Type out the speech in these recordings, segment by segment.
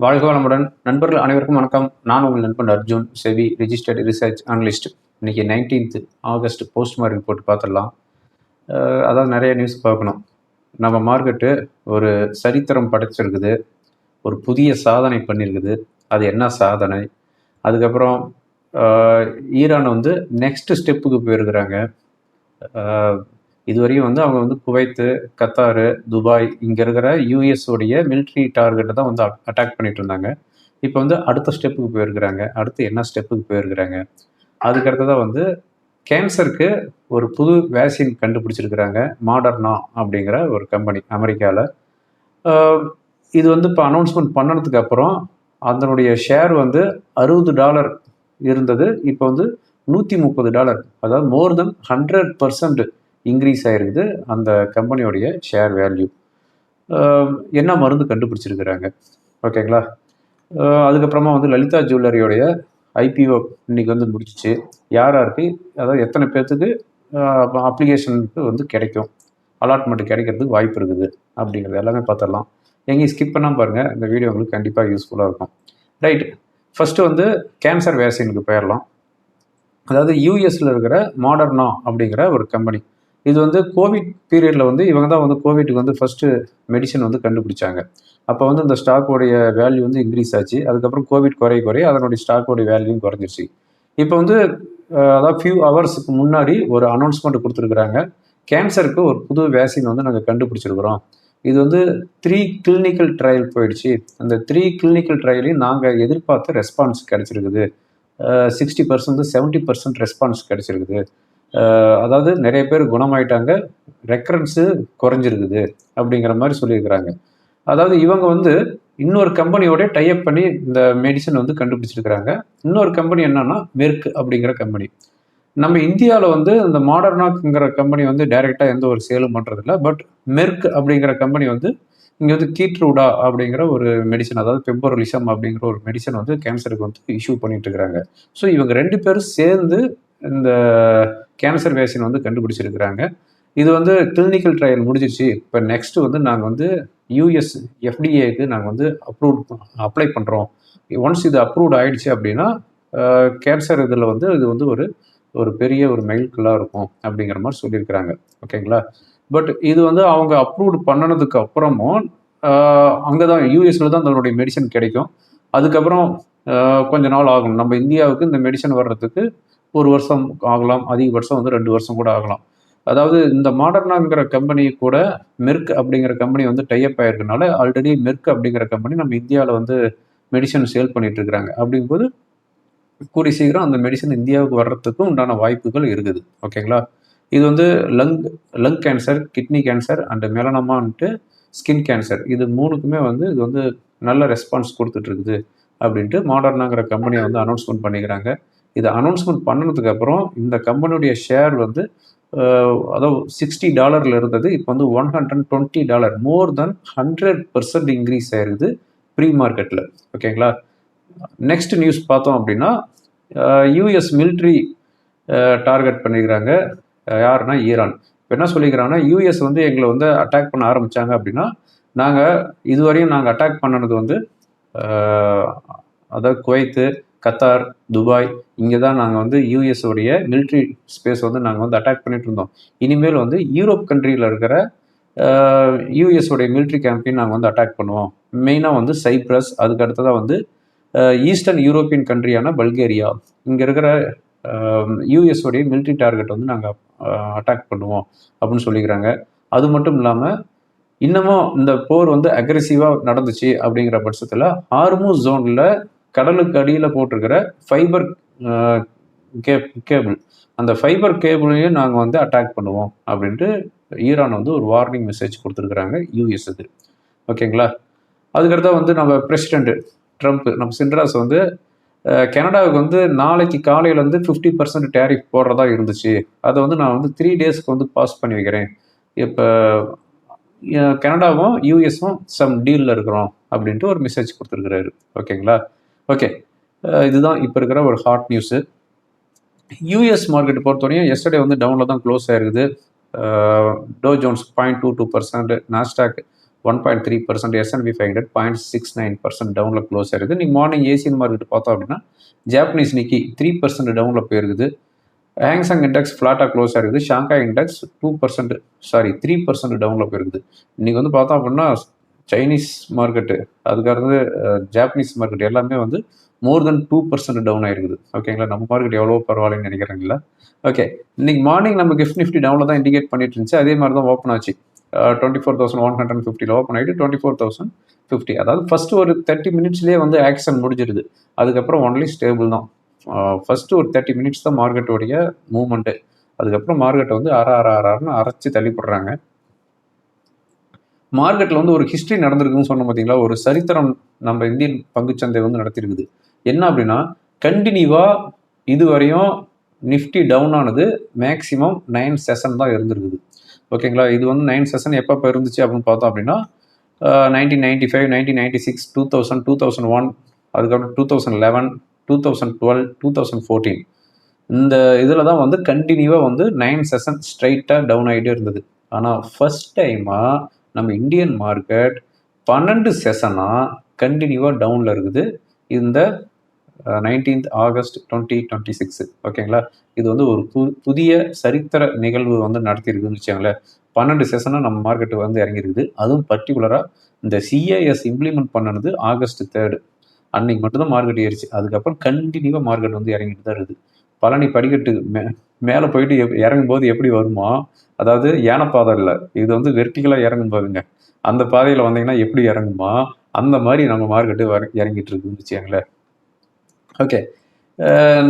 வாழ்க வளமுடன். நண்பர்கள் அனைவருக்கும் வணக்கம். நான் உங்கள் நண்பன் Arjun, SEBI registered research analyst. இன்னைக்கு 19th August post market report பார்த்துடலாம். அதாவது நிறைய நியூஸ் பார்க்கணும். நம்ம மார்க்கெட்டு ஒரு சரித்திரம் படைச்சிருக்குது, ஒரு புதிய சாதனை பண்ணியிருக்குது. அது என்ன சாதனை? அதுக்கப்புறம் ஈரான் வந்து நெக்ஸ்ட் ஸ்டெப்புக்கு போயிருக்கிறாங்க. இதுவரையும் வந்து அவங்க வந்து குவைத்து, கத்தாரு, துபாய் இங்கே இருக்கிற யூஎஸோடைய மிலிட்ரி டார்கெட்டை தான் வந்து அட்டாக் பண்ணிட்டு இருந்தாங்க. இப்போ வந்து அடுத்த ஸ்டெப்புக்கு போயிருக்கிறாங்க. அடுத்து என்ன ஸ்டெப்புக்கு போயிருக்கிறாங்க? அதுக்கடுத்ததான் வந்து கேன்சருக்கு ஒரு புது வேக்சின் கண்டுபிடிச்சிருக்கிறாங்க. மாடர்னா அப்படிங்கிற ஒரு கம்பெனி அமெரிக்காவில். இது வந்து இப்போ அனௌன்ஸ்மெண்ட் பண்ணதுக்கு அப்புறம் அதனுடைய ஷேர் வந்து $60 இருந்தது. இப்போ வந்து $130, அதாவது மோர் தென் 100% இன்க்ரீஸ் ஆகிருக்குது அந்த கம்பெனியோடைய ஷேர் வேல்யூ. என்ன மருந்து கண்டுபிடிச்சிருக்கிறாங்க, ஓகேங்களா? அதுக்கப்புறமா வந்து லலிதா ஜுவல்லரியோடைய ஐபிஓ இன்னைக்கு வந்து முடிச்சிச்சு. யாருக்கு, அதாவது எத்தனை பேர்த்துக்கு அப்ளிகேஷனுக்கு வந்து கிடைக்கும், அலாட்மெண்ட் கிடைக்கிறதுக்கு வாய்ப்பு இருக்குது அப்படிங்கிறது எல்லாமே பார்த்துடலாம். எங்கேயும் ஸ்கிப் பண்ணாமல் பாருங்கள், இந்த வீடியோ உங்களுக்கு கண்டிப்பாக யூஸ்ஃபுல்லாக இருக்கும். ரைட், ஃபஸ்ட்டு வந்து கேன்சர் வேக்சினுக்கு போயிடலாம். அதாவது யூஎஸில் இருக்கிற மாடர்னா அப்படிங்கிற ஒரு கம்பெனி. இது வந்து கோவிட் பீரியடில் வந்து இவங்க தான் வந்து கோவிட்டுக்கு வந்து ஃபஸ்ட்டு மெடிசன் வந்து கண்டுபிடிச்சாங்க. அப்போ வந்து இந்த ஸ்டாக்கோடைய வேல்யூ வந்து இன்க்ரீஸ் ஆச்சு. அதுக்கப்புறம் கோவிட் குறைய அதனுடைய ஸ்டாக்கோடைய வேல்யூவும் குறைஞ்சிருச்சு. இப்போ வந்து அதாவது ஃபியூ ஹவர்ஸுக்கு முன்னாடி ஒரு அனௌன்ஸ்மெண்ட் கொடுத்துருக்குறாங்க. கேன்சருக்கு ஒரு புது வேக்சின் வந்து நாங்கள் கண்டுபிடிச்சிருக்கிறோம். இது வந்து 3 கிளினிக்கல் ட்ரையல் போயிடுச்சு. அந்த 3 கிளினிக்கல் ட்ரையலையும் நாங்கள் எதிர்பார்த்த ரெஸ்பான்ஸ் கிடச்சிருக்குது. 60% 70% ரெஸ்பான்ஸ் கிடச்சிருக்குது. அதாவது நிறைய பேர் குணமாயிட்டாங்க, ரெக்கரன்ஸு குறைஞ்சிருக்குது அப்படிங்கிற மாதிரி சொல்லியிருக்கிறாங்க. அதாவது இவங்க வந்து இன்னொரு கம்பெனியோட டைப் பண்ணி இந்த மெடிசன் வந்து கண்டுபிடிச்சிருக்கிறாங்க. இன்னொரு கம்பெனி என்னன்னா மெர்க் அப்படிங்கிற கம்பெனி. நம்ம இந்தியாவில் வந்து இந்த மாடர்னாக்குங்கிற கம்பெனி வந்து டைரெக்டாக எந்த ஒரு சேலும் பண்ணுறதில்ல. பட் மெர்க் அப்படிங்கிற கம்பெனி வந்து இங்கே வந்து கீட்ரூடா அப்படிங்கிற ஒரு மெடிசன், அதாவது பெம்பரோலிசம் அப்படிங்கிற ஒரு மெடிசன் வந்து கேன்சருக்கு வந்து இஷ்யூ பண்ணிட்டு இருக்கிறாங்க. ஸோ இவங்க 2 பேரும் சேர்ந்து இந்த கேன்சர் வேக்சின் வந்து கண்டுபிடிச்சிருக்கிறாங்க. இது வந்து கிளினிக்கல் ட்ரையல் முடிஞ்சிருச்சு. இப்போ நெக்ஸ்ட் வந்து நாங்கள் வந்து யூஎஸ் எஃப்டிஏக்கு நாங்கள் வந்து அப்ளை பண்ணுறோம். ஒன்ஸ் இது அப்ரூவ்ட் ஆயிடுச்சு அப்படின்னா கேன்சர் இதில் வந்து இது வந்து ஒரு பெரிய ஒரு மைல்கல்லாக இருக்கும் அப்படிங்கிற மாதிரி சொல்லியிருக்கிறாங்க, ஓகேங்களா? பட் இது வந்து அவங்க அப்ரூவ்டு பண்ணினதுக்கு அப்புறமும் அங்கே தான் யூஎஸில் தான் அதனுடைய மெடிசன் கிடைக்கும். அதுக்கப்புறம் கொஞ்ச நாள் ஆகும். நம்ம இந்தியாவுக்கு இந்த மெடிசன் வர்றதுக்கு 1 வருஷம் ஆகலாம், அதிகபட்சம் வந்து 2 வருஷம் கூட ஆகலாம். அதாவது இந்த மாடர்னாங்கிற கம்பெனி கூட மெர்க் அப்படிங்கிற கம்பெனி வந்து டைப் ஆயிருக்கனால ஆல்ரெடி மெர்க் அப்படிங்கிற கம்பெனி நம்ம இந்தியாவில் வந்து மெடிசன் சேல் பண்ணிட்டு இருக்கிறாங்க. அப்படிங்கும்போது கூடி சீக்கிரம் அந்த மெடிசன் இந்தியாவுக்கு வர்றதுக்கும் உண்டான வாய்ப்புகள் இருக்குது, ஓகேங்களா? இது வந்து lung cancer, kidney cancer and மெலனமான்ட்டு ஸ்கின் கேன்சர், இது 3க்குமே வந்து இது வந்து நல்ல ரெஸ்பான்ஸ் கொடுத்துட்டு இருக்குது அப்படின்ட்டு மாடர்னாங்கிற கம்பெனியை வந்து அனௌன்ஸ்மெண்ட் பண்ணிக்கிறாங்க. இதை அனௌன்ஸ்மெண்ட் பண்ணதுக்கு அப்புறம் இந்த கம்பெனியுடைய ஷேர் வந்து அதாவது $60 இருந்தது. இப்போ வந்து $120, மோர் தென் 100% இன்க்ரீஸ் ஆயிருக்குது ப்ரீ மார்க்கெட்டில், ஓகேங்களா? நெக்ஸ்ட் நியூஸ் பார்த்தோம் அப்படின்னா யூஎஸ் மிலிட்ரி டார்கெட் பண்ணிக்கிறாங்க. யாருன்னா ஈரான். இப்போ என்ன சொல்லிக்கிறாங்கன்னா, யூஎஸ் வந்து எங்களை வந்து அட்டாக் பண்ண ஆரம்பித்தாங்க அப்படின்னா இதுவரையும் நாங்கள் அட்டாக் பண்ணது வந்து அதாவது குவைத்து, கத்தார், துபாய் இங்கே தான் நாங்கள் வந்து யூஎஸோடைய மிலிட்ரி ஸ்பேஸ் வந்து நாங்கள் வந்து அட்டாக் பண்ணிட்டு இருந்தோம். இனிமேல் வந்து யூரோப் கண்ட்ரியில் இருக்கிற யூஎஸோடைய மிலிட்ரி கேம்பையும் நாங்கள் வந்து அட்டாக் பண்ணுவோம். மெயினாக வந்து சைப்ரஸ், அதுக்கு அடுத்ததாக வந்து ஈஸ்டர்ன் யூரோப்பியன் கண்ட்ரியான பல்கேரியா, இங்கே இருக்கிற யூஎஸோடைய மிலிட்ரி டார்கெட் வந்து நாங்கள் அட்டாக் பண்ணுவோம் அப்படின்னு சொல்லிக்கிறாங்க. அது மட்டும் இல்லாமல் இன்னமும் இந்த போர் வந்து அக்ரெசிவாக நடந்துச்சு அப்படிங்கிற பட்சத்தில் ஹார்மூஸ் ஜோனில் கடலுக்கு அடியில் போட்டிருக்கிற ஃபைபர் கேபிள், அந்த ஃபைபர் கேபிளையும் நாங்கள் வந்து அட்டாக் பண்ணுவோம் அப்படின்ட்டு ஈரான் வந்து ஒரு வார்னிங் மெசேஜ் கொடுத்துருக்குறாங்க யூஎஸ்க்கு, ஓகேங்களா? அதுக்கடுத்தா வந்து நம்ம பிரசிடென்ட் ட்ரம்ப், நம்ம சிண்ட்ராஸ் வந்து கனடாவுக்கு வந்து நாளைக்கு காலையில் வந்து 50% டேரிஃப் போடுறதா இருந்துச்சு. அதை வந்து நான் வந்து 3 டேஸ்க்கு வந்து பாஸ் பண்ணி வைக்கிறேன். இப்போ கனடாவும் யூஎஸும் சம் டீலில் இருக்கிறோம் அப்படின்ட்டு ஒரு மெசேஜ் கொடுத்துருக்குறாரு, ஓகேங்களா? ஓகே, இதுதான் இப்போ இருக்கிற ஒரு ஹாட் நியூஸு. யூஎஸ் மார்க்கெட் பொறுத்தவரையும் எஸ்டர்டே வந்து டவுனில் தான் க்ளோஸ் ஆயிருக்குது. டோ ஜோன்ஸ் 0.22%, நாஸ்டாக் 1.3%, S&P 500 0.69% டவுனில் க்ளோஸ் ஆயிருக்குது. நீங்கள் மார்னிங் ஏசியன் மார்க்கெட் பார்த்தோம் அப்படின்னா ஜாப்பனீஸ் நிக்கி 3% டவுனில் போயிருக்குது. ஹேங்ஸாங் இண்டெக்ஸ் ஃப்ளாட்டாக க்ளோஸ் ஆயிருக்குது. ஷாங்காய் இண்டெக்ஸ் 3% டவுனில் போயிருக்குது. இன்றைக்கி வந்து பார்த்தோம் அப்படின்னா சைனீஸ் மார்க்கெட்டு, அதுக்கடுத்து ஜாப்பனீஸ் மார்க்கெட் எல்லாமே வந்து மோர் தென் 2% டவுன் ஆயிருக்குது. ஓகேங்களா, நம்ம மார்க்கெட் எவ்வளோ பரவாயில்லைன்னு நினைக்கிறீங்களா? ஓகே, இன்னைக்கு மார்னிங் நம்ம கிஃப்ட் நிஃப்டி டவுனில் தான் இண்டிகேட் பண்ணிட்டு இருந்துச்சு. அதே மாதிரி தான் ஓப்பன் ஆச்சு. 24,150 ஓப்பன் ஆகிட்டு 24,050. அதாவது ஃபர்ஸ்ட் ஒரு 30 மினிட்ஸ்லேயே வந்து ஆக்ஷன் முடிஞ்சிருது. அதுக்கப்புறம் ஒன்லி ஸ்டேபிள் தான். ஃபர்ஸ்ட் ஒரு 30 மினிட்ஸ் தான் மார்க்கெட்டோடைய மூவ்மெண்ட்டு. அதுக்கப்புறம் மார்க்கெட்டை வந்து அரைன்னு அரைச்சி தள்ளி போடுறாங்க. மார்க்கெட்டில் வந்து ஒரு ஹிஸ்ட்ரி நடந்திருக்குன்னு சொன்ன பார்த்தீங்களா, ஒரு சரித்திரம் நம்ம இந்தியன் பங்குச்சந்தை வந்து நடத்திருக்குது. என்ன அப்படின்னா, கண்டினியூவாக இதுவரையும் நிஃப்டி டவுன் ஆனது மேக்ஸிமம் 9 செஷன் தான் இருந்திருக்குது. ஓகேங்களா, இது வந்து 9 செஷன் எப்போ இருந்துச்சு அப்படின்னு பார்த்தோம் அப்படின்னா 1995, 1996, 2000, 2001, அதுக்கப்புறம் 2011, 2012, 2014 இந்த இதில் தான் வந்து கண்டினியூவாக வந்து 9 செஷன் ஸ்ட்ரைட்டாக டவுன் ஆகிட்டே இருந்தது. ஆனால் ஃபர்ஸ்ட் டைமாக நம்ம இந்தியன் மார்க்கெட் 12 செஷனாக கண்டினியூவாக டவுனில் இருக்குது இந்த 19th ஆகஸ்ட் 2026. ஓகேங்களா, இது வந்து ஒரு புதிய சரித்திர நிகழ்வு வந்து நடத்தியிருக்குன்னு வச்சுக்கோங்களேன். 12 செஷனாக நம்ம மார்க்கெட்டு வந்து இறங்கியிருக்குது. அதுவும் பர்டிகுலராக இந்த சிஏஎஸ் இம்ப்ளிமெண்ட் பண்ணது August 3 அன்னைக்கு மட்டும்தான் மார்க்கெட் ஏறிச்சு. அதுக்கப்புறம் கண்டினியூவாக மார்க்கெட் வந்து இறங்கிட்டு தான் இருக்குது. பழனி படிக்கட்டு மேலே போயிட்டு இறங்கும் போது எப்படி வருமோ, அதாவது யானை பாதை இல்லை, இது வந்து வெர்டிகலாக இறங்கும் போதுங்க, அந்த பாதையில் வந்தீங்கன்னா எப்படி இறங்குமா அந்த மாதிரி நம்ம மார்க்கெட்டு இறங்கிட்டு இருக்குன்னு வச்சுக்கோங்களேன். ஓகே,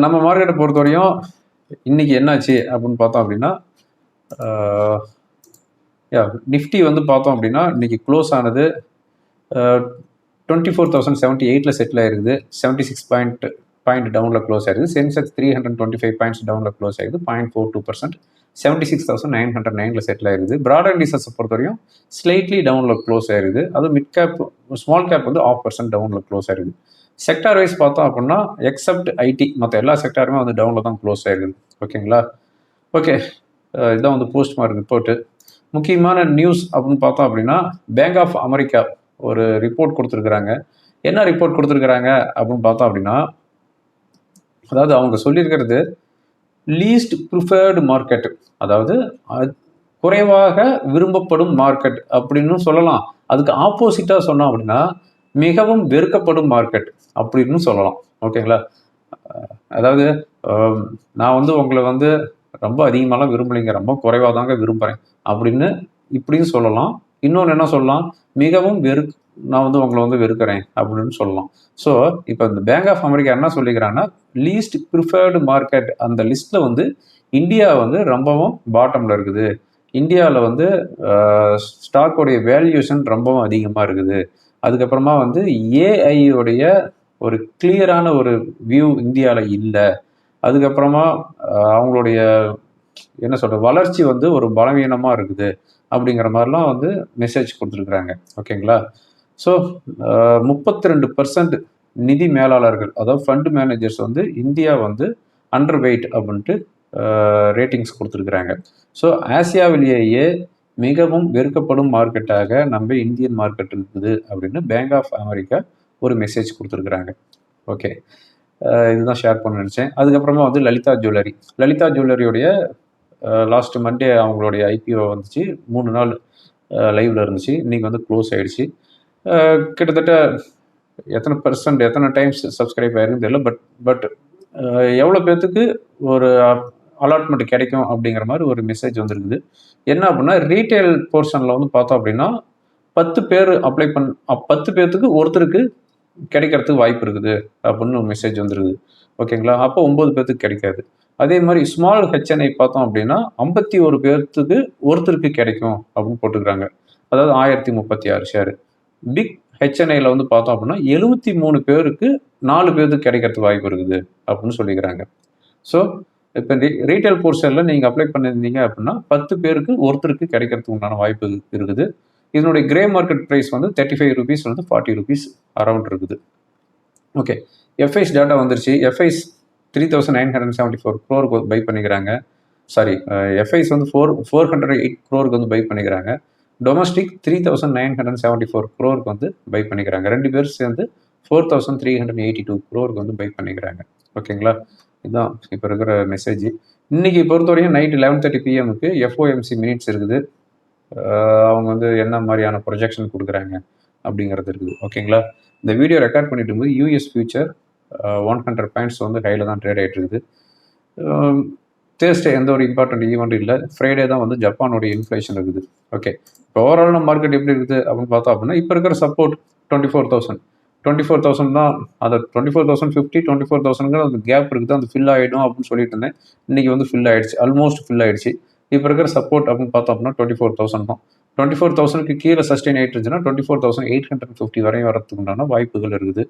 நம்ம மார்க்கெட்டை பொறுத்தவரையும் இன்னைக்கு என்னாச்சு அப்படின்னு பார்த்தோம் அப்படின்னா, நிஃப்டி வந்து பார்த்தோம் அப்படின்னா இன்னைக்கு க்ளோஸ் ஆனது 24,078 செட்டில் ஆயிருக்குது. 76 பாயிண்ட் டவுனில் க்ளோஸ் ஆயிருக்குது. சென்செக்ஸ் 325 பாயிண்ட்ஸ் டவுனில் க்ளோஸ் ஆயிருக்குது. 0.42%. 76,909 செட்டில் ஆயிருக்குது. ப்ராடர் இண்டீசஸை பொறுத்தவரையும் ஸ்லைட்லி டவுனில் க்ளோஸ் ஆயிருக்குது. அது மிட் கேப், ஸ்மால் கேப் வந்து 0.5% டவுனில் க்ளோஸ் ஆயிருக்குது. செக்டார் வைஸ் பார்த்தோம் அப்படின்னா எக்ஸப்ட் ஐடி மற்ற எல்லா செக்டாருமே வந்து டவுனில் தான் க்ளோஸ் ஆயிருக்குது. ஓகேங்களா, ஓகே, இதான் வந்து போஸ்ட் மார்க் ரிப்போர்ட்டு. முக்கியமான நியூஸ் அப்படின்னு பார்த்தோம் அப்படின்னா பேங்க் ஆஃப் அமெரிக்கா ஒரு ரிப்போர்ட் கொடுத்துருக்குறாங்க. என்ன ரிப்போர்ட் கொடுத்துருக்குறாங்க அப்படின்னு பார்த்தோம் அப்படின்னா, அதாவது அவங்க சொல்லியிருக்கிறது லீஸ்ட் ப்ரிஃபர்டு மார்க்கெட், அதாவது குறைவாக விரும்பப்படும் மார்க்கெட் அப்படின்னு சொல்லலாம். அதுக்கு ஆப்போசிட்டாக சொன்னோம் அப்படின்னா மிகவும் வெறுக்கப்படும் மார்க்கெட் அப்படின்னு சொல்லலாம். ஓகேங்களா, அதாவது நான் வந்து உங்களை வந்து ரொம்ப அதிகமாகலாம் விரும்பலைங்க, ரொம்ப குறைவாக தாங்க விரும்புகிறேன் அப்படின்னு இப்படின்னு சொல்லலாம். இன்னொன்று என்ன சொல்லலாம், மிகவும் நான் வந்து உங்களை வந்து வெறுக்கிறேன் அப்படின்னு சொல்லலாம். ஸோ இப்போ இந்த பேங்க் ஆஃப் அமெரிக்கா என்ன சொல்லிக்கிறாங்கன்னா லீஸ்ட் ப்ரிஃபர்டு மார்க்கெட் அந்த லிஸ்ட்டில் வந்து இந்தியா வந்து ரொம்பவும் பாட்டமில் இருக்குது. இந்தியாவில் வந்து ஸ்டாக்கோடைய வேல்யூஷன் ரொம்பவும் அதிகமாக இருக்குது. அதுக்கப்புறமா வந்து ஏஐயோடைய ஒரு கிளியரான ஒரு வியூ இந்தியாவில் இல்லை. அதுக்கப்புறமா அவங்களுடைய என்ன சொல்கிறது வளர்ச்சி வந்து ஒரு பலவீனமாக இருக்குது அப்படிங்கிற மாதிரிலாம் வந்து மெசேஜ் கொடுத்துருக்குறாங்க. ஓகேங்களா, ஸோ 32% நிதி மேலாளர்கள், அதாவது ஃபண்ட் மேனேஜர்ஸ் வந்து இந்தியா வந்து அண்டர் வெயிட் அப்படின்ட்டு ரேட்டிங்ஸ் கொடுத்துருக்குறாங்க. ஸோ ஆசியாவிலேயே மிகவும் வெறுக்கப்படும் மார்க்கெட்டாக நம்ம இந்தியன் மார்க்கெட் இருக்குது அப்படின்னு பேங்க் ஆஃப் அமெரிக்கா ஒரு மெசேஜ் கொடுத்துருக்குறாங்க. ஓகே, இதுதான் ஷேர் பண்ண நினச்சேன். அதுக்கப்புறமா வந்து லலிதா ஜுவல்லரியோடைய லாஸ்ட் மண்டே அவங்களுடைய ஐபிஓ வந்துச்சு. 3 நாள் லைவில் இருந்துச்சு. இன்றைக்கி வந்து க்ளோஸ் ஆகிடுச்சு. கிட்டத்தட்ட எத்தனை டைம்ஸ் சப்ஸ்கிரைப் ஆயிருக்குன்னு தெரியல. பட் எவ்வளோ பேர்த்துக்கு ஒரு அலாட்மெண்ட் கிடைக்கும் அப்படிங்கிற மாதிரி ஒரு மெசேஜ் வந்துருக்குது. என்ன அப்படின்னா ரீட்டைல் போர்ஷனில் வந்து பார்த்தோம் அப்படின்னா 10 பேர் அப்ளை 10 பேர்த்துக்கு ஒருத்தருக்கு கிடைக்கிறதுக்கு வாய்ப்பு இருக்குது அப்படின்னு ஒரு மெசேஜ் வந்துருக்குது. ஓகேங்களா, அப்போ 9 பேர்த்துக்கு கிடைக்காது. அதே மாதிரி ஸ்மால் ஹெச்என்ஐ பார்த்தோம் அப்படின்னா 51 பேர்த்துக்கு ஒருத்தருக்கு கிடைக்கும் அப்படின்னு போட்டுக்கிறாங்க. அதாவது 1036 ஷேரு. பிக் ஹெச்என்ஐயில் வந்து பார்த்தோம் அப்படின்னா 73 பேருக்கு 4 பேருக்கு கிடைக்கிறதுக்கு வாய்ப்பு இருக்குது அப்படின்னு சொல்லிக்கிறாங்க. ஸோ இப்போ ரீட்டைல் போர்ஷனில் நீங்கள் அப்ளை பண்ணியிருந்தீங்க அப்படின்னா 10 பேருக்கு ஒருத்தருக்கு கிடைக்கிறதுக்கு உண்டான வாய்ப்பு இருக்குது. இதனுடைய கிரே மார்க்கெட் ப்ரைஸ் வந்து 35 rupees வந்து 40 rupees அரௌண்ட் இருக்குது. ஓகே, எஃப்ஐஸ் டேட்டா வந்துருச்சு. எஃப்ஐஸ் 3,974 crore பை பண்ணிக்கிறாங்க. சாரி, எஃப்ஐஸ் வந்து 408 crore வந்து பை பண்ணிக்கிறாங்க. டொமஸ்டிக் 3974 crore வந்து பை பண்ணிக்கிறாங்க. 2 பேர் சேர்ந்து 4382 crore வந்து பை பண்ணிக்கிறாங்க. ஓகேங்களா? இதுதான் இப்போ இருக்கிற மெசேஜ். இன்னைக்கு பொறுத்தவரையும் நைட் 11:30 PM-க்கு FOMC மினிட்ஸ் இருக்குது. அவங்க வந்து என்ன மாதிரியான ப்ரொஜெக்ஷன் கொடுக்குறாங்க அப்படிங்கிறது இருக்குது. ஓகேங்களா? இந்த வீடியோ ரெக்கார்ட் பண்ணிட்டு இருக்கும்போது யூஎஸ் ஃபியூச்சர் 100 பாயிண்ட்ஸ் வந்து கையில் தான் ட்ரேட் ஆகிட்டு இருக்குது. தேர்ஸ்டே எந்த ஒரு இம்பார்ட்டன்ட் ஈவெண்ட் இல்லை. ஃப்ரைடே தான் வந்து ஜப்பானோட இன்ஃப்ளேஷன் இருக்குது. ஓகே, இப்போ ஓவரால் மார்க்கெட் எப்படி இருக்குது அப்படின்னு பார்த்தோம் அப்படின்னா, இப்போ இருக்கிற சப்போர்ட் 24,000 தான். அதை 24,050 24,000 அந்த கேப் இருக்குது, அந்த ஃபில் ஆகிடும் அப்படின்னு சொல்லிட்டு இருந்தேன். இன்னைக்கு வந்து ஃபில் ஆயிடுச்சு, ஆல்மோஸ்ட் ஃபில் ஆயிடுச்சு. இப்போ இருக்கிற சப்போர்ட் அப்படின்னு பார்த்தோம் அப்படின்னா 24,000 தான். 24,000க்கு கீழே சஸ்டெயின் ஆகிட்டு இருந்துச்சுன்னா 24,850 வரையும் வரதுக்கு உண்டான வாய்ப்புகள் இருக்குது.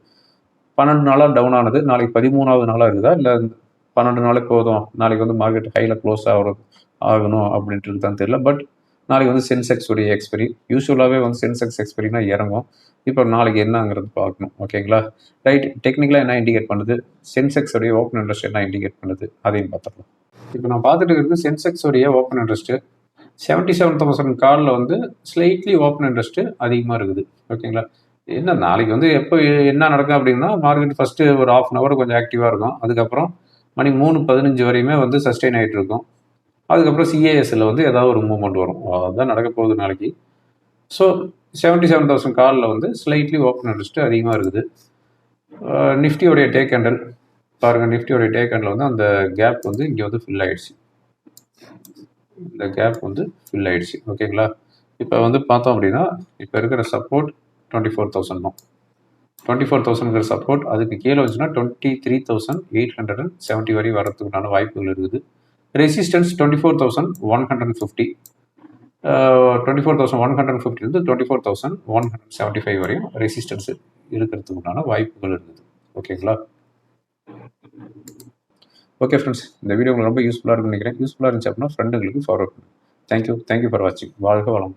12 நாளாக டவுன் ஆனது, நாளைக்கு 13வது நாளாக இருக்குதா, இல்லை 12 நாளைக்கு போதும், நாளைக்கு வந்து மார்க்கெட் ஹையில் க்ளோஸ் ஆகணும் அப்படின்ட்டு தான் தெரியல. பட் நாளைக்கு வந்து சென்செக்ஸ் உடைய எக்ஸ்பெரி, யூஸ்வலாகவே வந்து சென்செக்ஸ் எக்ஸ்பெரினா இறங்கும். இப்போ நாளைக்கு என்னங்கிறது பார்க்கணும். ஓகேங்களா? ரைட், டெக்னிக்கலாக என்ன இண்டிகேட் பண்ணுது, சென்செக்ஸ் உடைய ஓப்பன் இன்ட்ரெஸ்ட் என்ன இண்டிகேட் பண்ணுது, அதையும் பார்த்துக்கலாம். இப்போ நான் பார்த்துட்டு இருக்கிறது சென்செக்ஸ் உடைய ஓப்பன் இன்ட்ரெஸ்ட்டு 77,000 காலில் வந்து ஸ்லைட்லி ஓப்பன் இன்ட்ரெஸ்ட்டு அதிகமாக இருக்குது. ஓகேங்களா? என்ன நாளைக்கு வந்து எப்போ என்ன நடக்கும் அப்படின்னா, மார்க்கெட் ஃபஸ்ட்டு ஒரு 1/2 hour கொஞ்சம் ஆக்டிவாக இருக்கும். அதுக்கப்புறம் மணி 3:15 வரையுமே வந்து சஸ்டெயின் ஆகிட்டு இருக்கும். அதுக்கப்புறம் சிஏஎஸ்சில் வந்து ஏதாவது ஒரு மூவ்மெண்ட் வரும். அதுதான் நடக்க போகுது நாளைக்கு. ஸோ 77,000 காலில் வந்து ஸ்லைட்லி ஓப்பன் இன்ட்ரெஸ்ட்டு அதிகமாக இருக்குது. நிஃப்டியோடைய டேக் கேண்டல் பாருங்கள். நிஃப்டியோடைய டேக் கேண்டல் வந்து அந்த கேப் வந்து இங்கே வந்து ஃபில் ஆகிடுச்சு. இந்த கேப் வந்து ஃபில் ஆகிடுச்சு. ஓகேங்களா? இப்போ வந்து பார்த்தோம் அப்படின்னா, இப்போ இருக்கிற சப்போர்ட் 24,000 தான். 24,000ங்கிற சப்போர்ட், அதுக்கு கீழே வச்சுன்னா 23,870 வரை வரதுக்குண்டான வாய்ப்புகள் இருக்குது. ரெசிஸ்டன்ஸ் 24,150, 24,150 24,175 வரையும் ரெசிஸ்டன்ஸ் இருக்கிறதுக்கு உண்டான வாய்ப்புகள் இருக்குது. ஓகேங்களா? ஓகே ஃப்ரெண்ட்ஸ், இந்த வீடியோ உங்களுக்கு ரொம்ப யூஸ்ஃபுல்லாக இருக்குன்னு நினைக்கிறேன். யூஸ்ஃபுல்லாக இருந்துச்சு அப்படின்னா ஃப்ரெண்டுங்களுக்கு ஃபார்வர்ட் பண்ணுங்கள். தேங்க்யூ ஃபார் வாட்சிங். வாழ்க வளம்.